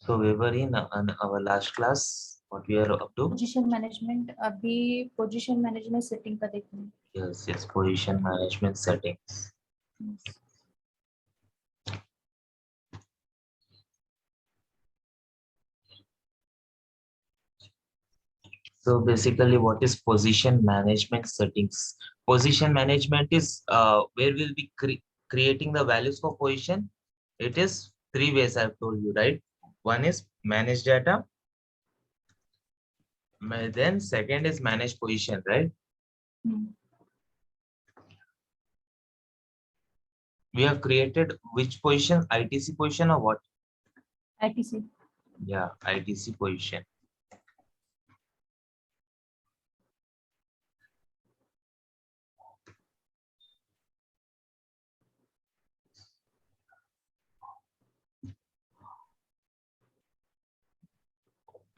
So we were in our last class. What we are up to? Position management अभी position management setting का देखना है. Yes, yes, position management settings. So basically, what is position management settings? Position management is where we'll be creating the values for position. It is three ways I've told you, right? One is manage data. Then second is manage position, right? We have created which position? ITC position or what? ITC. Yeah, ITC position.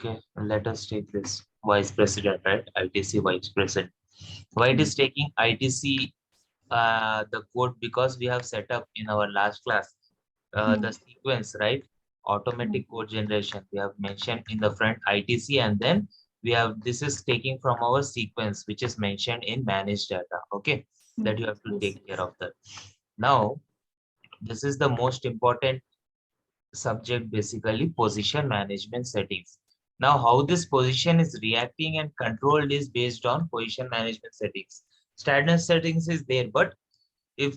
Okay, let us take this vice president, right? ITC vice president. Why it is taking ITC the code? Because we have set up in our last class the sequence, right? Automatic code generation. We have mentioned in the front ITC, and then we have this is taking from our sequence, which is mentioned in managed data. Okay, that you have to take care of that. Now, this is the most important subject, basically position management settings. Now, how this position is reacting and controlled is based on position management settings. Standard settings is there, but if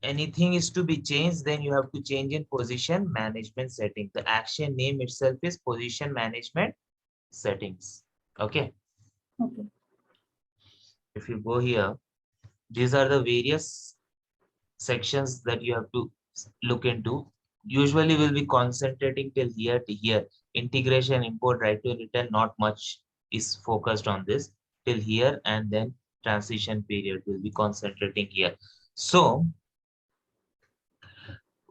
anything is to be changed, then you have to change in position management setting. The action name itself is position management settings. Okay. Okay. If you go here, these are the various sections that you have to look into. Usually we'll be concentrating till here to here. Integration, import, right to return, not much is focused on this till here, and then transition period will be concentrating here. So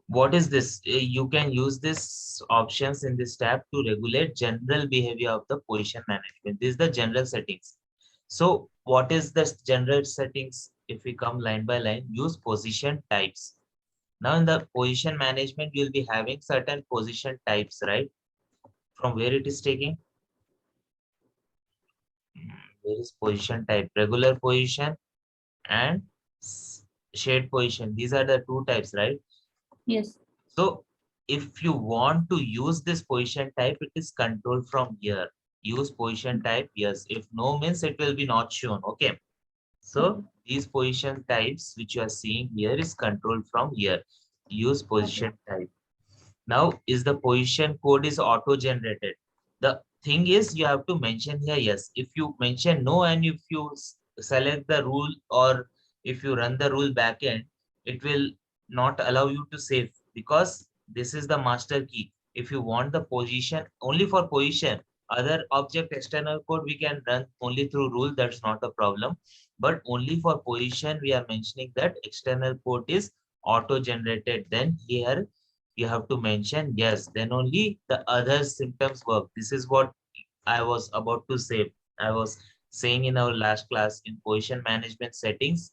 what is this? You can use this options in this tab to regulate general behavior of the position management. This is the general settings. So what is the general settings? If we come line by line, use position types. Now in the position management, you'll be having certain position types, right? From where it is taking? Where is position type? Regular position and shade position. These are the two types, right? Yes. So if you want to use this position type, it is controlled from here. Use position type, yes. If no means it will be not shown. Okay. So these position types which you are seeing here is controlled from here. Use position type. Now is the position code is auto generated. The thing is you have to mention here yes. If you mention no and if you select the rule or if you run the rule backend, it will not allow you to save because this is the master key. If you want the position only for position, other object external code we can run only through rule, that's not a problem. But only for position we are mentioning that external code is auto generated. Then here you have to mention yes, then only the other symptoms work. This is what I was about to say. I was saying in our last class in position management settings,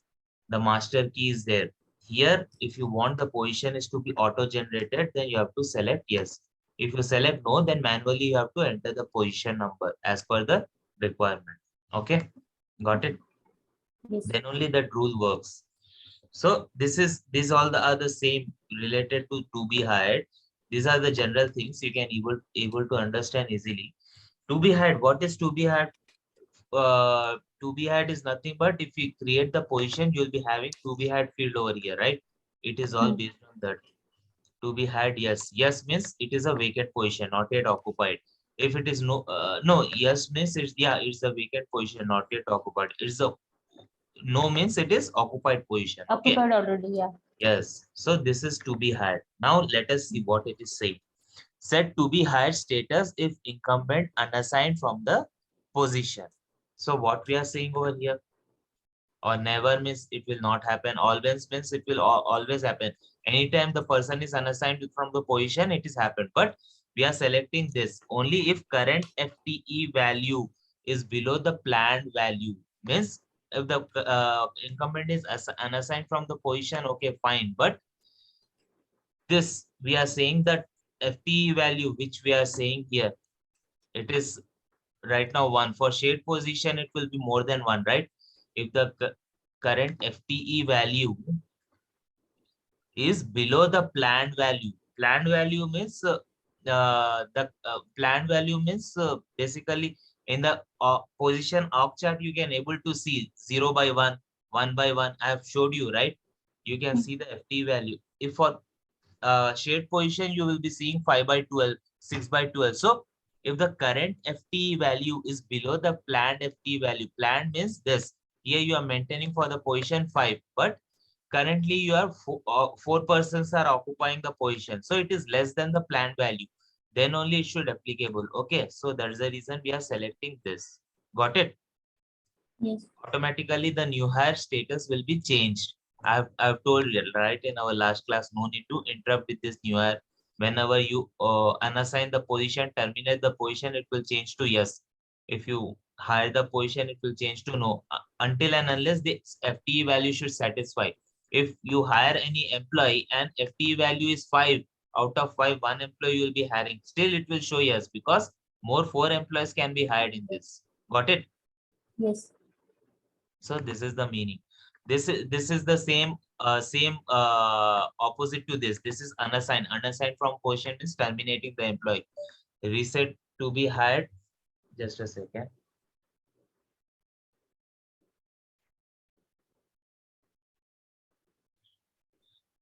the master key is there. Here, if you want the position is to be auto generated, then you have to select yes. If you select no, then manually you have to enter the position number as per the requirement. Okay, got it? Yes. Then only that rule works. So these all the other same related to be hired. These are the general things you can able to understand easily. To be hired, what is to be hired? To be hired is nothing but if you create the position, you'll be having to be hired field over here, right? It is all based on that. To be hired, yes. Yes means it is a vacant position, not yet occupied. If it is no, yes means it's yeah, it's a vacant position, not yet occupied. It's a no means it is occupied position. Okay. Occupied already, yeah. Yes. So this is to be hired. Now let us see what it is saying. Set to be hired status if incumbent unassigned from the position. So what we are saying over here, or never means it will not happen. Always means it will always happen. Anytime the person is unassigned from the position, it is happened. But we are selecting this only if current FTE value is below the planned value. Means if the incumbent is unassigned from the position, okay, fine. But this we are saying that FTE value which we are saying here, it is right now 1. For shared position, it will be more than 1, right? If the current FTE value is below the planned value. Planned value means planned value means basically in the position org chart you can able to see 0 by 1, 1 by 1. I have showed you, right? You can see the FT value. If for shared position you will be seeing 5 by 12, 6 by 12. So if the current FT value is below the planned FT value, planned means this. Here you are maintaining for the position 5, but currently you are four persons are occupying the position, so it is less than the planned value, then only it should applicable. Okay, so that's the reason we are selecting this. Got it? Yes. Automatically the new hire status will be changed. I've told you right in our last class, no need to interrupt with this new hire. Whenever you unassign the position, terminate the position, it will change to yes. If you hire the position, it will change to no, until and unless the FTE value should satisfy. If you hire any employee and FTE value is 5 out of 5, one employee you will be hiring, still it will show yes, because more 4 employees can be hired in this. Got it? Yes. So this is the meaning. This is the same opposite to this. This is unassigned. Unassigned from position is terminating the employee. Reset to be hired. Just a second.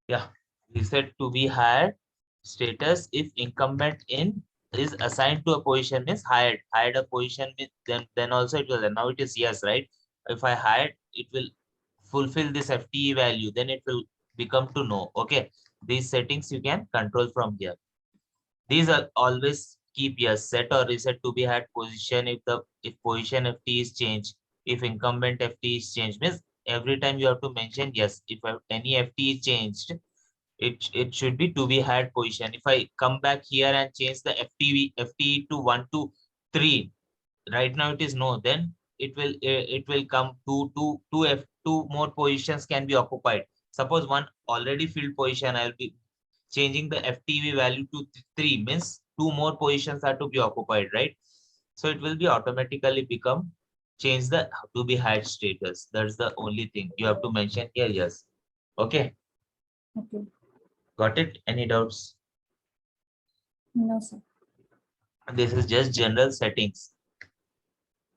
Yeah. Reset to be hired status if incumbent in is assigned to a position means hired. Hired a position means then also it will. Now it is yes, right? If I hired, it will fulfill this FTE value, then it will become to no. Okay, these settings you can control from here. These are always keep yes, set or reset to be had position if position FT is changed, if incumbent FT is changed, means every time you have to mention yes. If any FT is changed, it should be to be had position. If I come back here and change the FTE to 1 to 3, right now it is no, then it will come two more positions can be occupied. Suppose one already filled position, I will be changing the FTV value to 3, means 2 more positions are to be occupied, right? So it will be automatically become change the to be hired status. That's the only thing you have to mention here. Yes. Okay, Okay. got it? Any doubts? No, sir. This is just general settings.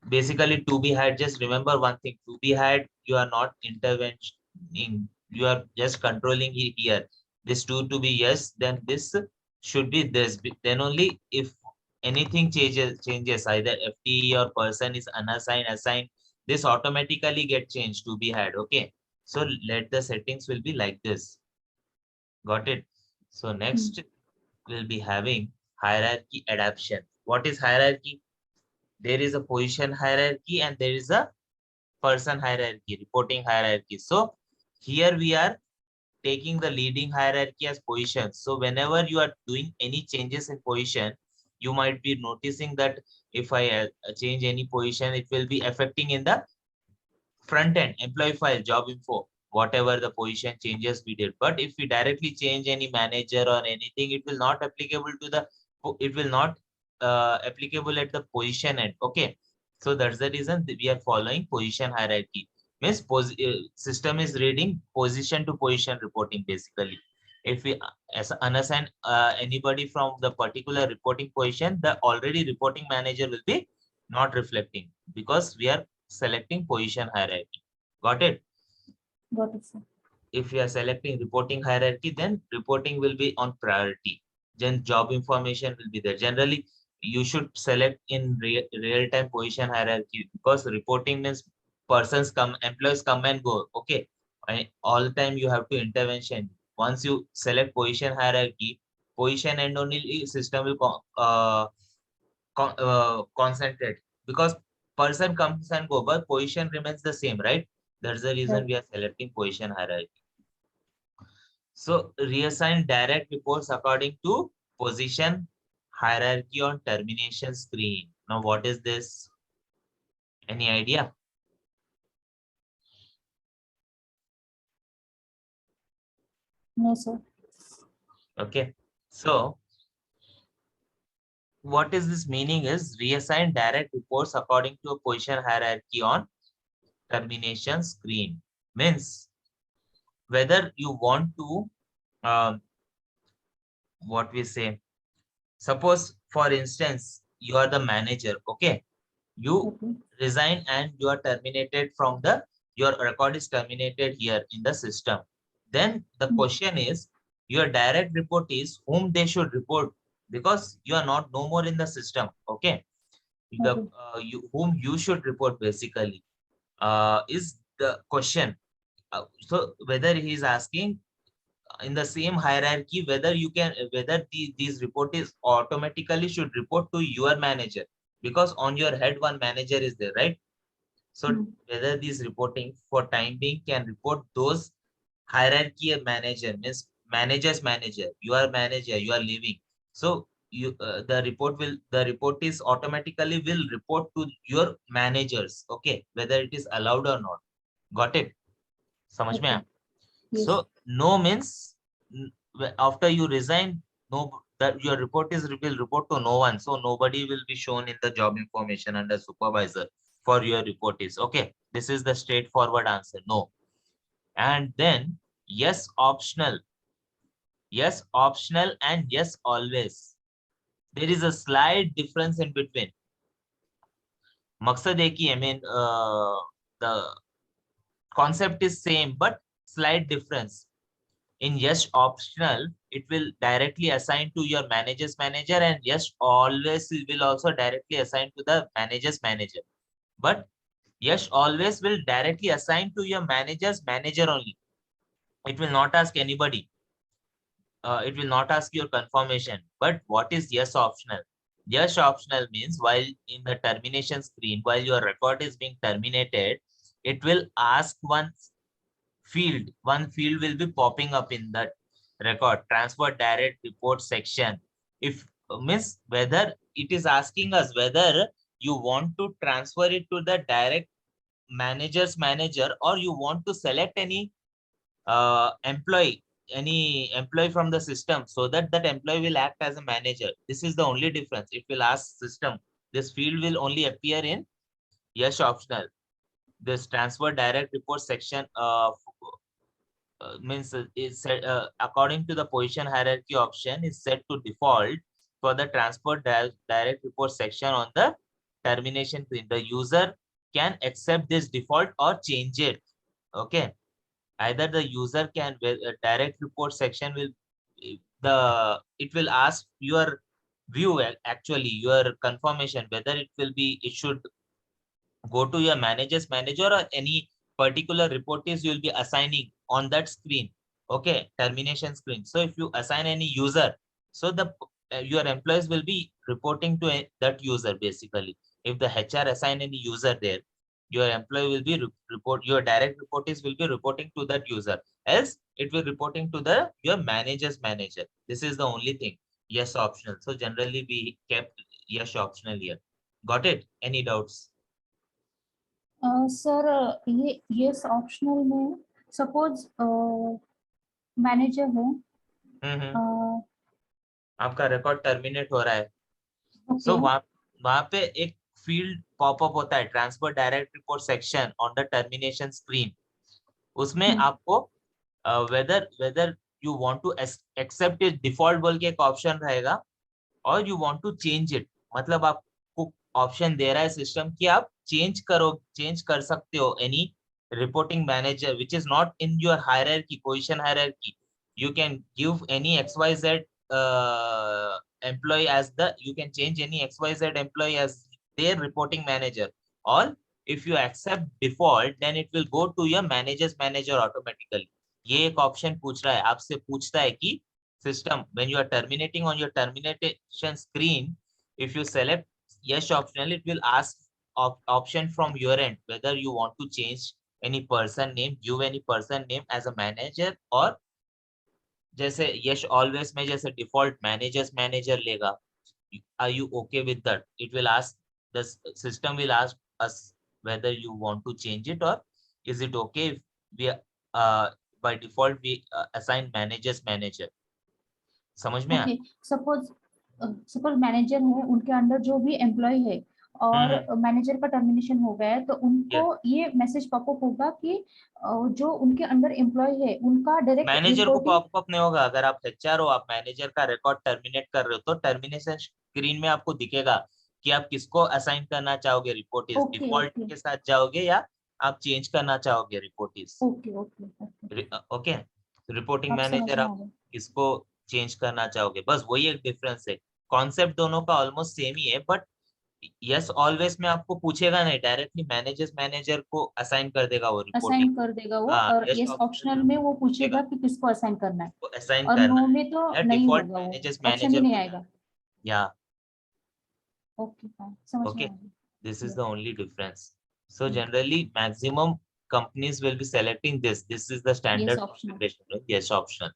Basically to be had, just remember one thing, to be had, you are not intervening, you are just controlling it here. This to be yes, then this should be this, then only if anything changes either FTE or person is unassigned, assigned, this automatically get changed to be had. Okay, so let the settings will be like this. Got it? So next we'll be having hierarchy adaptation. What is hierarchy? There is a position hierarchy and there is a person hierarchy, reporting hierarchy. So here we are taking the leading hierarchy as position. So whenever you are doing any changes in position, you might be noticing that if I change any position, it will be affecting in the front end, employee file, job info, whatever the position changes we did. But if we directly change any manager or anything, it will not applicable to the, it will not applicable at the position end. Okay, so that's the reason that we are following position hierarchy. Means system is reading position to position reporting basically. If we as unassign anybody from the particular reporting position, the already reporting manager will be not reflecting, because we are selecting position hierarchy. Got it? Got it, sir. If you are selecting reporting hierarchy, then reporting will be on priority. Then job information will be there. Generally, you should select in real-time position hierarchy, because reporting means persons come, employees come and go. Okay. All the time you have to intervention. Once you select position hierarchy, position and only system will concentrate, because person comes and go, but position remains the same, right? That's the reason Right. we are selecting position hierarchy. So reassign direct reports according to position hierarchy on termination screen. Now, what is this? Any idea? No, sir. Okay. So what is this meaning is reassign direct reports according to a position hierarchy on termination screen. Means whether you want to, um, what we say, suppose for instance, you are the manager, okay? You Okay. resign and you are terminated from the, your record is terminated here in the system. Then the Hmm. question is, your direct report is whom they should report, because you are not no more in the system, okay? The Okay. whom you should report basically is the question. So whether he is asking in the same hierarchy, whether you can, whether these report is automatically should report to your manager, because on your head one manager is there, right? So Hmm. whether these reporting for time being can report those hierarchy manager, means manager's manager, you are manager, you are leaving. So you the report is automatically will report to your managers, okay, whether it is allowed or not. Got it? समझ में आया? Okay. So Yes. no means after you resign, no, that your report is will report to no one. So nobody will be shown in the job information under supervisor for your report is okay. This is the straightforward answer. No. And then yes optional. Yes optional and yes always. There is a slight difference in between. मकसद एक ही है, I mean the concept is same but slight difference. In yes optional, it will directly assign to your manager's manager, and yes always it will also directly assign to the manager's manager. But yes always will directly assign to your manager's manager only. It will not ask anybody. It will not ask your confirmation. But what is yes optional? Yes optional means while in the termination screen, while your record is being terminated, it will ask one field will be popping up in that record, transfer direct report section. If means whether it is asking us whether you want to transfer it to the direct manager's manager, or you want to select any employee from the system, so that that employee will act as a manager. This is the only difference. It will ask system. This field will only appear in yes optional. This transfer direct report section means is set according to the position hierarchy option is set to default for the transfer direct report section on the termination screen. The user can accept this default or change it. Okay, either the user can direct report section will the it will ask your view actually your confirmation whether it will be it should go to your manager's manager or any particular report is you will be assigning on that screen. Okay, termination screen. So if you assign any user, so the your employees will be reporting to that user basically. If the HR assign any user there, your employee will be report, your direct reportees will be reporting to that user. Else it will reporting to the your manager's manager. This is the only thing. Yes optional. So generally we kept yes optional here. Got it? Any doubts? Sir ये yes optional में suppose manager है. हम्म। आपका record terminate हो रहा है, so okay. वहां पे एक फील्ड पॉपअप होता है transfer direct report section on the termination screen. उसमें आपको whether whether you want to accept it default बोल के एक ऑप्शन रहेगा, और you want to change it. मतलब आपको ऑप्शन दे रहा है सिस्टम कि आप चेंज कर सकते हो any reporting manager which is not in your hierarchy position hierarchy. You can give any XYZ employee as the, you can change any XYZ employee as their reporting manager, or if you accept default then it will go to your manager's manager automatically. ये एक option पूछ रहा है आपसे, पूछता है कि system when you are terminating on your termination screen, if you select yes optional, it will ask option from your end whether you want to change any person name, give any person name as a manager, or जैसे यश always में जैसे default managers manager लेगा. Are you okay with that? It will ask the system will ask us whether you want to change it, or is it okay if we by default we assign managers manager. समझ में आ? Okay. Suppose suppose manager है, उनके under जो भी employ है और manager का termination हो गया है, तो उनको yes. ये मैसेज पॉपअप होगा कि जो उनके अंडर एम्प्लॉय है उनका डायरेक्ट मैनेजर को रिपोर्टिंग। पॉपअप नहीं होगा। अगर आप एचआर हो, आप मैनेजर का रिकॉर्ड टर्मिनेट कर रहे हो, तो टर्मिनेशन स्क्रीन में आपको दिखेगा कि आप किसको असाइन करना चाहोगे रिपोर्टीज, ओके डिफॉल्ट ओके के साथ जाओगे या आप चेंज करना चाहोगे reportees. Okay okay okay. Okay, reporting अब समझ मैनेजर में आ आप गया। किसको चेंज करना चाहोगे, बस वही एक डिफरेंस है। कॉन्सेप्ट दोनों का ऑलमोस्ट सेम ही है, बट यस ऑलवेज में आपको पूछेगा नहीं डायरेक्टली, मैनेजर को असाइन कर देगा वो रिपोर्टिंग। असाइन कर देगा वो, हाँ, और यस यस ऑप्शनल में ऑप्शनल में आपको वो पूछेगा पूछेगा कि किसको असाइन करना है। को असाइन और करना नो है में तो या नहीं डिफॉल्ट होगा, वो मैनेजर्स ऑप्शन ही मैनेजर नहीं को आएगा। जाना। या ओके फाइन, समझ में okay, आ गया। this is Yes, the only difference. So yes, generally maximum companies will be selecting this is the yes, standard optional. configuration, right? Yes, optional.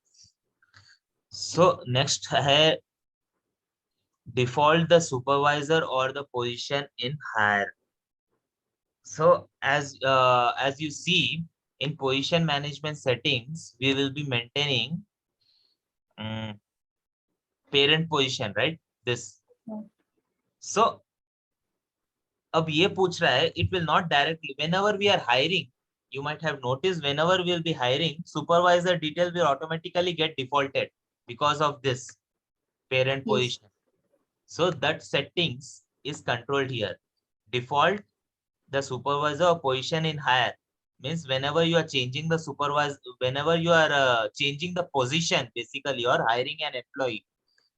So next है default the supervisor or the position in hire. So as you see in position management settings, we will be maintaining um, parent position, right? This. Yeah. So अब ये पूछ रहा है, it will not directly, whenever we are hiring, you might have noticed whenever we will be hiring, supervisor detail will automatically get defaulted because of this parent Yes, position. So that settings is controlled here. Default the supervisor position in hire means whenever you are changing the supervisor, whenever you are changing the position, basically you are hiring an employee,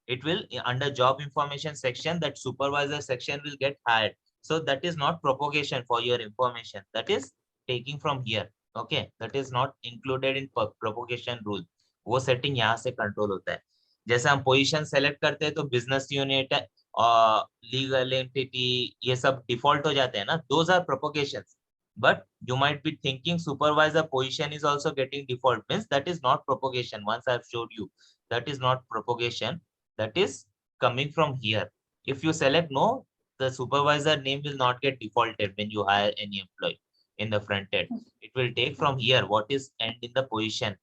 it will under job information section, that supervisor section will get hired. So that is not propagation, for your information, that is taking from here. Okay, that is not included in propagation rule. वो setting यहाँ से control होता है। जैसे हम position select करते हैं तो बिजनेस यूनिट और लीगल एंटिटी ये सब डिफॉल्ट हो जाते हैं ना, those are propagations. But you might be thinking supervisor position is also getting default, means that is not propagation. Once I've showed you, that is not propagation, that is coming from here. If you select no, the supervisor name will not get defaulted when you hire any employee in the front end. It will take from here what is end in the position,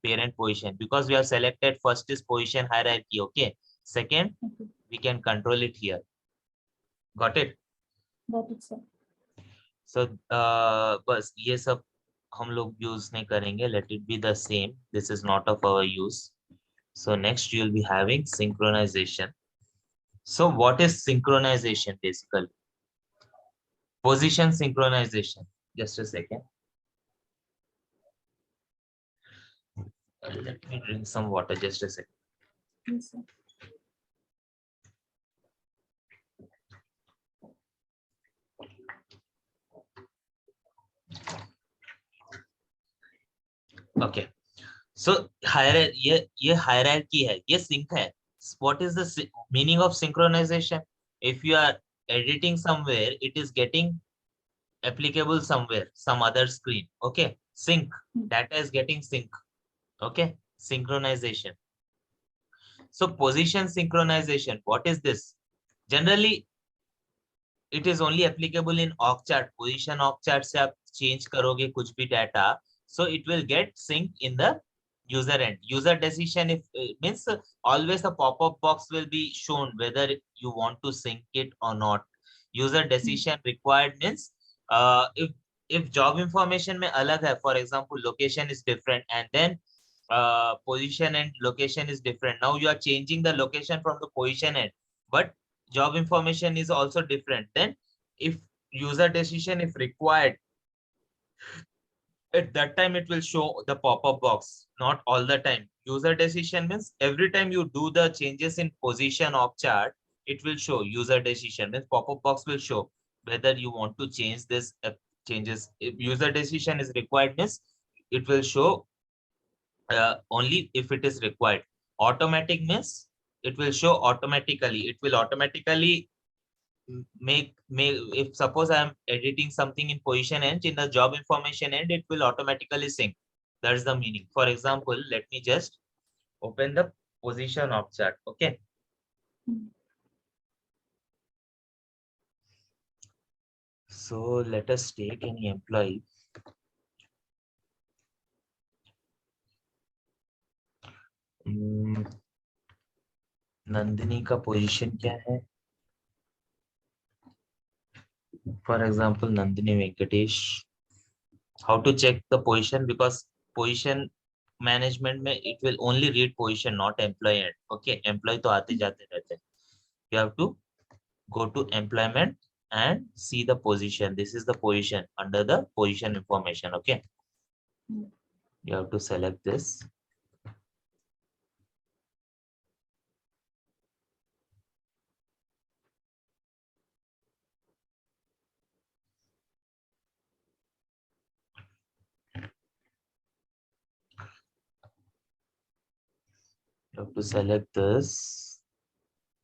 parent position, because we have selected first is position hierarchy. Okay. Second, okay, we can control it here. Got it? got it, sir. So बस ये सब हम लोग use नहीं करेंगे. Let it be the same. This is not of our use. So next you will be having synchronization. So what is synchronization basically? Position synchronization. Just a second. Let me drink some water. Just a second. Yes, sir. Okay. So ये hierarchy है, ये sync है. What is the meaning of synchronization? If you are editing somewhere, it is getting applicable somewhere, some other screen. Okay. Sync. Hmm. Data is getting sync. Okay. Synchronization. So position synchronization. What is this? Generally, it is only applicable in org chart. Position org chart से आप change करोगे कुछ भी data, so it will get sync in the user end. User decision if means always a pop-up box will be shown whether you want to sync it or not. User Hmm. decision required means if job information में अलग है, for example location is different and then position and location is different. Now you are changing the location from the position end, but job information is also different. Then if user decision if required, at that time it will show the pop-up box, not all the time. User decision means every time you do the changes in position of chart, it will show user decision means pop-up box will show whether you want to change this changes. If user decision is required means it will show only if it is required. Automatic means it will show automatically. It will automatically make if suppose I am editing something in position end, in the job information end, it will automatically sync. That's the meaning. For example, let me just open the position of chart. Okay. Hmm. So let us take any employee. Nandini का position क्या है? For example Nandini Venkatesh. How to check the position? Because position management में it will only read position, not employ. Okay, employ तो आते जाते रहते हैं. You have to go to employment and see the position. This is the position under the position information. Okay, you have to select this. You have to select this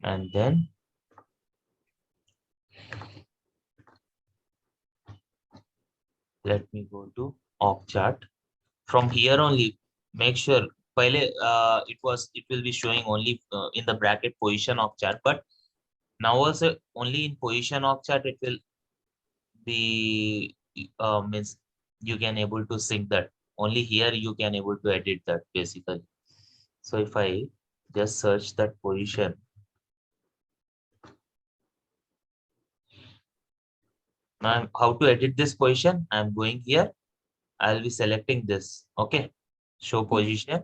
and then let me go to org chart. From here only, make sure पहले it will be showing only in the bracket position org chart, but now also only in position org chart it will be means you can able to sync that. Only here you can able to edit that basically. So if I just search that position, now how to edit this position? I'm going here. I'll be selecting this. Okay, show position,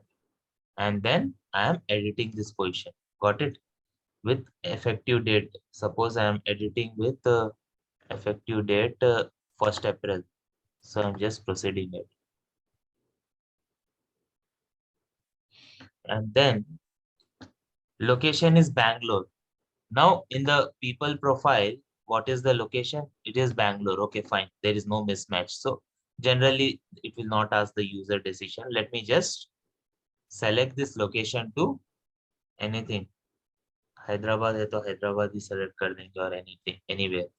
and then I am editing this position. Got it? With effective date. Suppose I am editing with effective date 1st April. So I'm just proceeding it. And then location is Bangalore. Now in the people profile, what is the location? It is Bangalore. Okay, fine. There is no mismatch. So generally it will not ask the user decision. Let me just select this location to anything. Hyderabad है तो हैदराबाद ही select कर देंगे or anything, anywhere.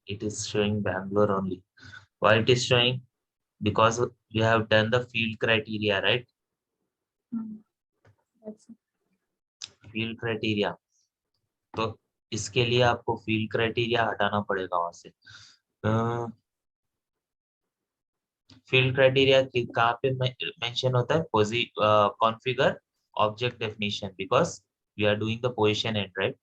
It is showing Bangalore only. Why it is showing? Because we have done the field criteria, right? Field criteria. तो इसके लिए आपको field criteria हटाना पड़ेगा वहां से. फील्ड क्राइटेरिया कहाँ पे मेंशन होता है? Configure object definition, because we are doing the position and right.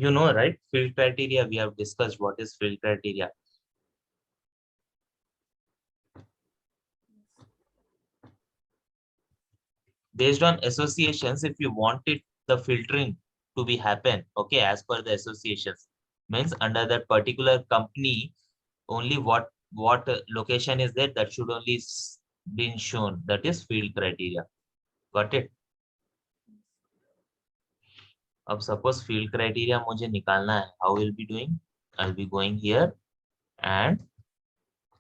You know, right? Field criteria, we have discussed what is field criteria. Based on associations, if you wanted the filtering to be happen, okay, as per the associations, means under that particular company, only what location is there, that should only been shown. That is field criteria. Got it? अब suppose field criteria मुझे निकालना है. How will be doing? I will be going here and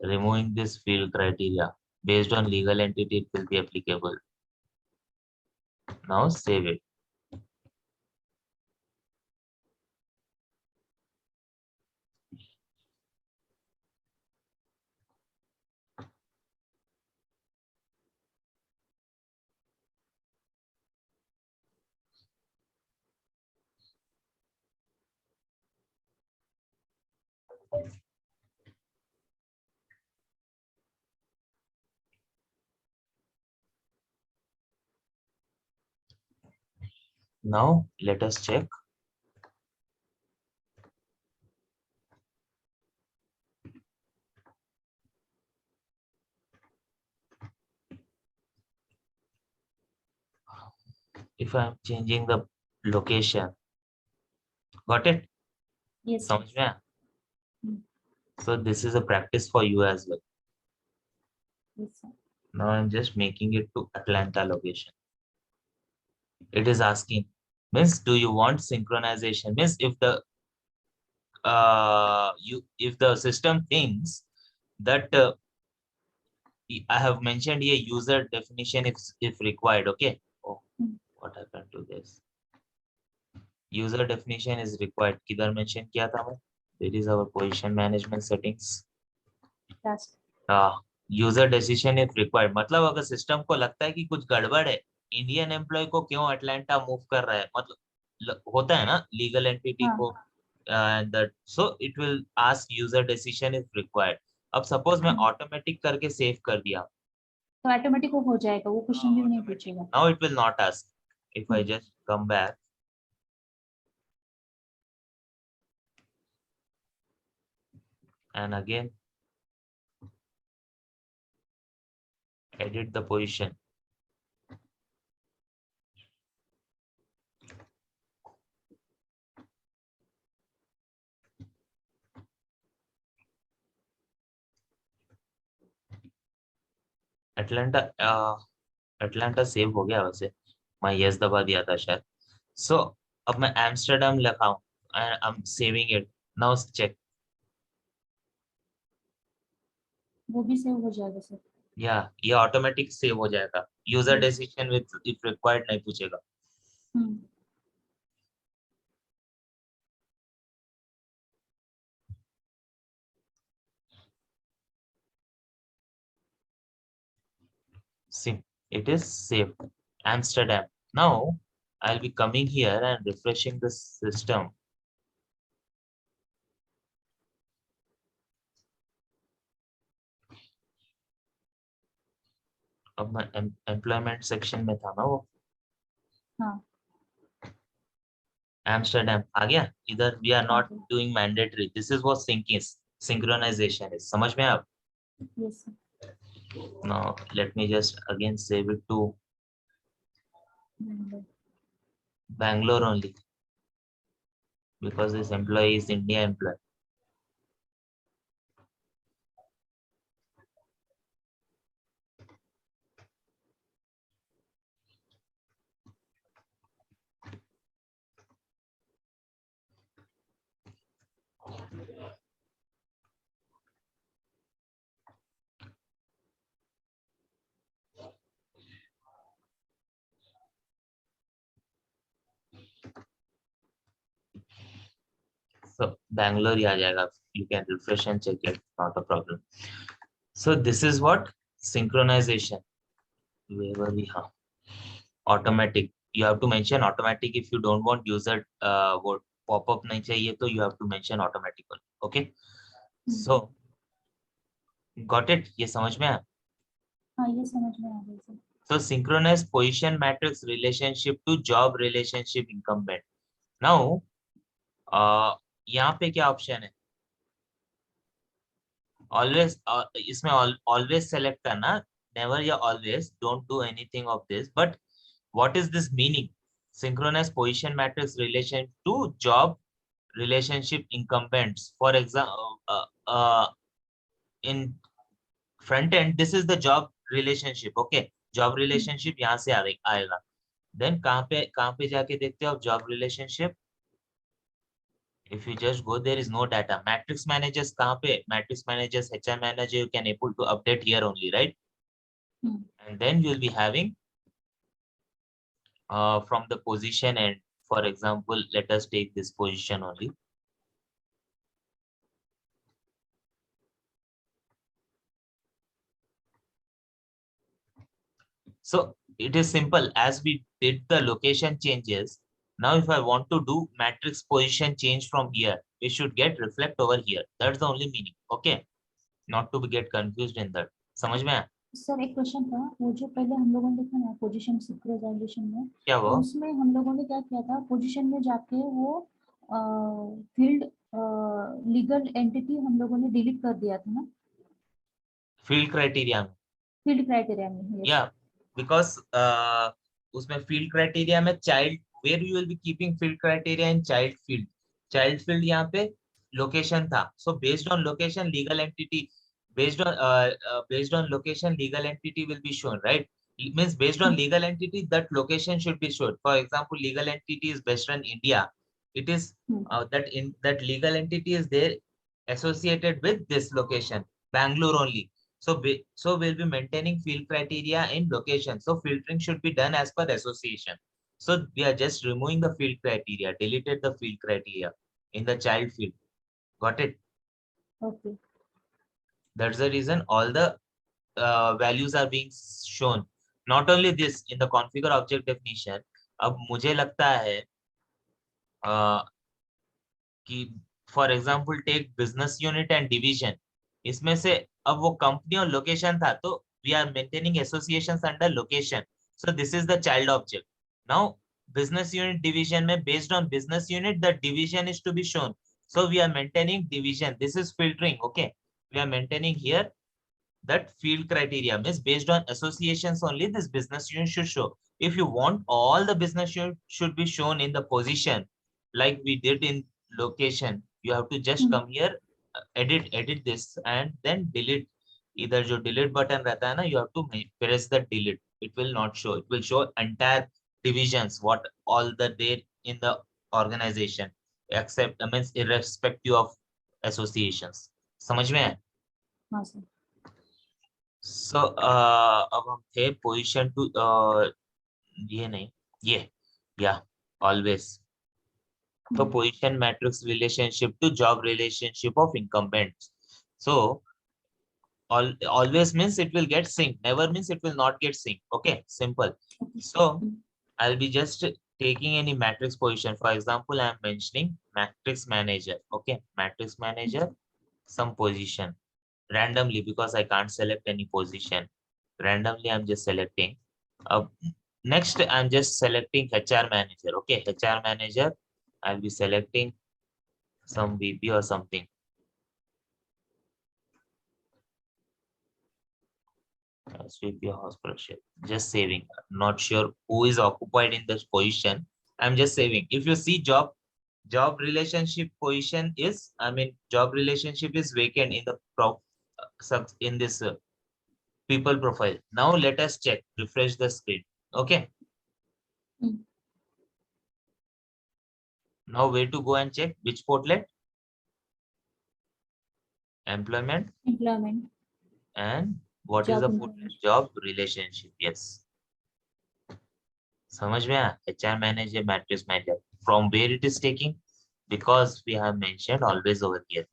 removing this field criteria. Based on legal entity, it will be applicable. Now save it. Now let us check. If I am changing the location, got it? Yes. समझ में आया? So this is a practice for you as well. Yes, sir. Now I'm just making it to Atlanta location. It is asking, means do you want synchronization? Means if the if the system thinks that I have mentioned here user definition if required. Okay. Oh, what happened to this? User definition is required. किधर mention किया था मैं? There is our position management settings. User decision if required, मतलब अगर system को लगता है कि कुछ गड़बड़ है, इंडियन एम्प्लॉय को क्यों अटलांटा मूव कर रहा है, मतलब होता है ना लीगल एंटिटी को, that so it will ask user decision if required. अब सपोज मैं ऑटोमेटिक करके सेव कर दिया, तो ऑटोमेटिक हो जाएगा, वो क्वेश्चन भी नहीं automatic, पूछेगा। now it will not ask. If I just come back and again edit the position, Atlanta Atlanta save हो गया वैसे, मैं यस दबा दिया था शायद। सो अब मैं एम्स्टर्डम लिखा हूँ, I am saving it, now check, वो भी सेव हो जाएगा सर। या ये ऑटोमेटिक सेव हो जाएगा, user decision with if required नहीं पूछेगा। Sim, it is saved. Amsterdam. Now I'll be coming here and refreshing the system. अब मैं एम्प्लॉयमेंट सेक्शन में था ना वो, हाँ एम्स्टर्डम आ गया इधर। वी आर हाँ not doing mandatory, this is what synchronization is, समझ में आप? Yes sir. Now let me just again save it to Bangalore only, because this employee is India employee. So Bangalore ही आ जाएगा, you can refresh and check it, not a problem. So this is what synchronization, where were we? हाँ, automatic, you have to mention automatic if you don't want user what pop-up नहीं चाहिए तो you have to mention automatically. Okay, so got it, ये समझ में आया? हाँ ये समझ में आ गई sir. So synchronize position matrix relationship to job relationship incumbent. Now यहाँ पे क्या ऑप्शन है? ऑलवेज, इसमें ऑलवेज सेलेक्ट करना, नेवर या always, don't do anything of this, but what is this meaning? Synchronise position matrix relation to job relationship incumbents, for example in front end this is the job relationship, okay, job relationship यहाँ से आएगा। Then कहाँ पे जाके देखते हो आप job relationship? If you just go, there is no data. Matrix managers kahan pe? Matrix managers, HR manager, you can able to update here only, right? And then you will be having from the position end. For example, let us take this position only. So it is simple. As we did the location changes, now if I want to do matrix position change from here, it should get reflect over here. That's the only meaning. Okay, not to get confused in that. समझ में आया? Sir एक question था, वो जो पहले हम लोगों ने देखा ना पोजीशन सिंक्रोनाइजेशन में, क्या वो? तो उसमें हम लोगों ने क्या किया था, पोजीशन में जाके वो फील्ड लीगल एंटिटी हम लोगों ने डिलीट कर दिया था ना, फील्ड क्राइटेरिया में, फील्ड क्राइटेरिया में। या बिकॉज उसमें फील्ड क्राइटेरिया में child, where you will be keeping field criteria in child field यहाँ पे लोकेशन था, so based on location legal entity, based on location legal entity will be shown, right? It means based on legal entity that location should be shown. For example, legal entity is based on India, it is that legal entity is there associated with this location, Bangalore only. So we'll be maintaining field criteria in location, so filtering should be done as per association. So we are just removing the field criteria, deleted the field criteria in the child field. Got it? Okay. That's the reason all the values are being shown. Not only this, in the configure object definition, अब मुझे लगता है कि for example take business unit and division, इसमें से अब वो company और लोकेशन था, तो we are maintaining associations under location, so this is the child object. Now business unit division में based on business unit the division is to be shown, so we are maintaining division. This is filtering. Okay, we are maintaining here that field criteria means based on associations only this business unit should show. If you want all the business unit should be shown in the position like we did in location, you have to just come here, edit this and then delete. Either जो delete button रहता है ना, you have to press the delete. It will not show. It will show entire divisions what all the there in the organization except means irrespective of associations. समझ में है? हाँ sir. So अब हम थे पोजीशन टू, ये नहीं, ये या ऑलवेज. तो position matrix relationship to job relationship of incumbents. So always means it will get synced, never means it will not get synced. Okay, simple. So I'll be just taking any matrix position. For example, I am mentioning matrix manager. Okay, matrix manager, some position randomly because I can't select any position. Randomly, I'm just selecting. Next, I'm just selecting HR manager. Okay, HR manager, I'll be selecting some VP or something. SVP hospital ship. Just saving. Not sure who is occupied in this position. I'm just saving. If you see job relationship position is, I mean, job relationship is vacant in the in this people profile. Now let us check, refresh the screen. Okay. Now where to go and check? Which portlet? Employment. And what job is the portlet? Job relationship. Yes. समझ में आया? HR manager, matrix manager. From where it is taking? Because we have mentioned always over here.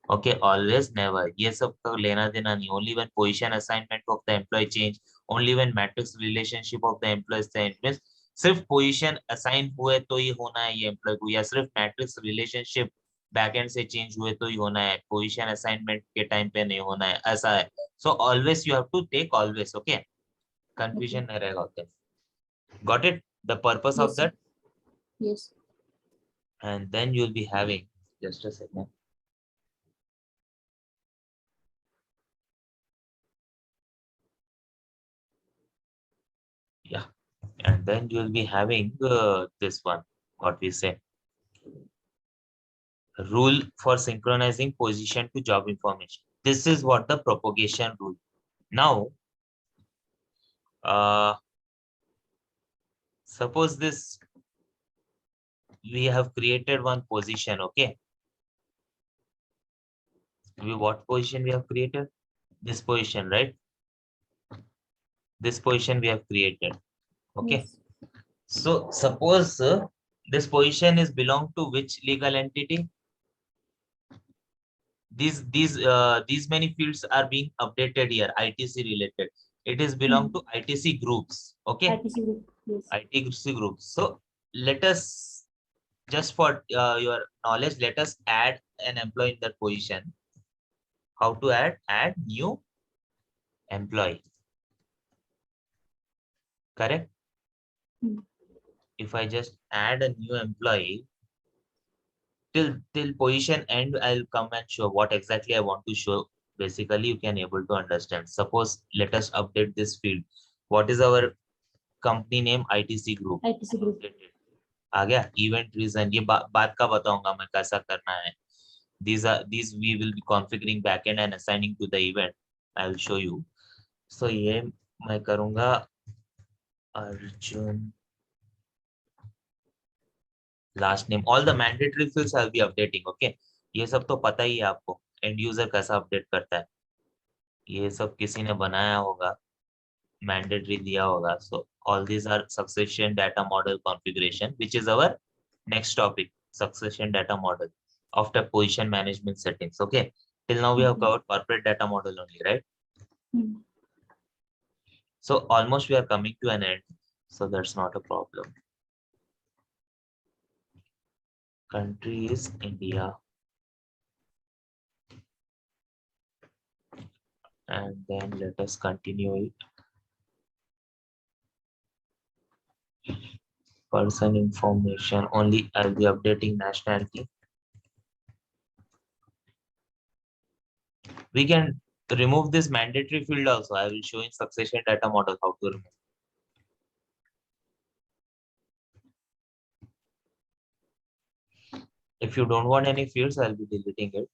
Okay, always, never. ये सब का लेना देना नहीं. Only when position assignment of the employee change, only when matrix relationship of the employees change. Means सिर्फ position assign हुए तो ही होना है ये एम्प्लॉय को, या सिर्फ मैट्रिक्स रिलेशनशिप बैकएंड से चेंज हुए तो ही होना है, पोजीशन असाइनमेंट के टाइम पे नहीं होना है, ऐसा है. So always you have to take always. Okay, confusion नहीं रहेगा. Okay, got it, the purpose of that. Yes. And then you'll be having, just a second. Yeah, and then you'll be having this one, what we say, rule for synchronizing position to job information. This is what the propagation rule. Now, suppose this, we have created one position. Okay, what position we have created? This position, right? This position we have created. Okay. Yes. So suppose this position is belong to which legal entity? These many fields are being updated here. ITC related. It is belong to ITC groups. Okay. ITC group. Yes. ITC groups. So let us, just for your knowledge, let us add an employee in that position. How to add? Add new employee. Correct? If I just add a new employee, till position end, I'll come and show what exactly I want to show. Basically, you can able to understand. Suppose let us update this field. What is our company name? ITC group. ITC group. आ गया. Event reason, ये बात का बताऊंगा मैं कैसा करना है. These we will be configuring backend and assigning to the event. I will show you. So ये मैं करूंगा Arjun. Last name, all the mandatory fields I'll be updating. Okay, ये सब तो पता ही है आपको, end user कैसा अपडेट करता है, ये सब किसी ने बनाया होगा, mandatory दिया होगा. So all these are succession data model configuration, which is our next topic, succession data model after position management settings. Okay, Till now we have Okay. covered corporate data model only, right? Hmm. So almost we are coming to an end. So that's not a problem. Country is India. And then let us continue it. Person information only. I'll be updating nationality. We can remove this mandatory field also. I will show in succession data model how to remove. If you don't want any fields, I'll be deleting it.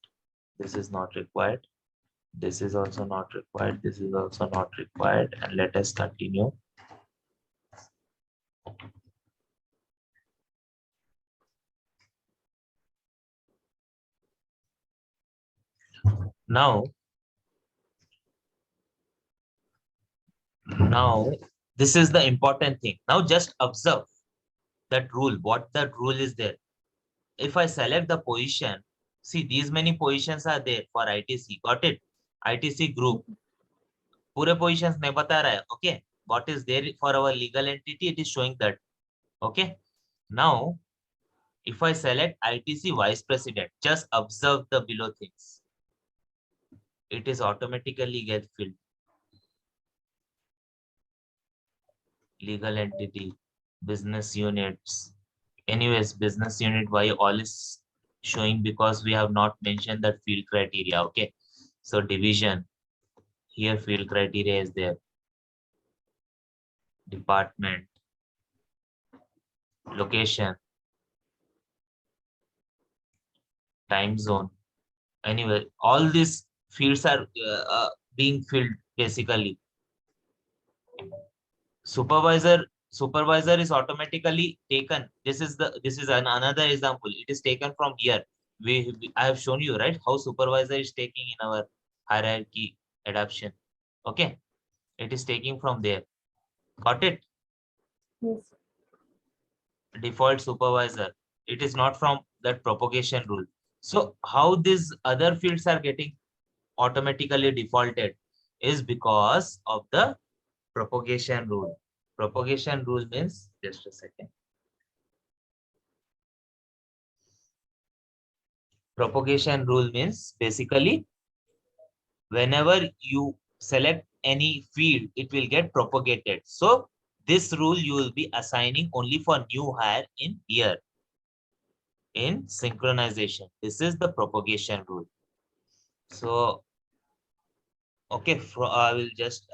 This is not required. This is also not required. This is also not required. And let us continue. Now, this is the important thing. Now just observe that rule, what that rule is there. If I select the position, see these many positions are there for ITC. Got it? ITC group. पूरे positions नहीं बता रहा है. Okay. What is there for our legal entity? It is showing that. Okay. Now, if I select ITC vice president, just observe the below things. It is automatically get filled. Legal entity, business units. Anyways, business unit why all is showing because we have not mentioned that field criteria. Okay. So division, here field criteria is there. Department, location, time zone. Anyway, all these fields are being filled basically. Supervisor is automatically taken. This is another example. It is taken from here. I have shown you, right, how supervisor is taking in our hierarchy adoption. Okay, it is taking from there. Got it? Yes. Default supervisor. It is not from that propagation rule. So how these other fields are getting automatically defaulted is because of the propagation rule. Propagation rule means, just a second. Propagation rule means basically whenever you select any field, it will get propagated. So this rule you will be assigning only for new hire in here in synchronization. This is the propagation rule. So, okay, I will just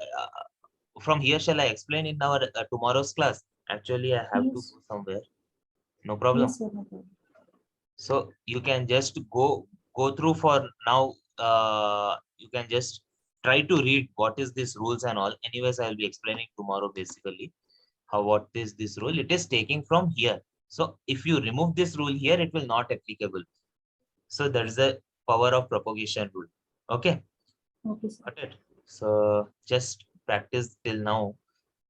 from here, shall I explain in our tomorrow's class? Actually, I have to Yes. go somewhere. No problem. Yes, sir. No problem. So you can just go through for now. You can just try to read what is this rules and all. Anyways, I'll be explaining tomorrow basically what is this rule. It is taking from here. So if you remove this rule here, it will not applicable. So that is the power of propagation rule. Okay. Okay, sir. Got it. So just practice till now.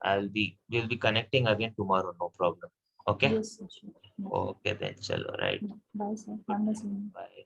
We'll be connecting again tomorrow. No problem. Okay. Yes, sir. Sure. No problem. Okay then. Chalo. Right. Bye, sir. Have a nice evening. Bye.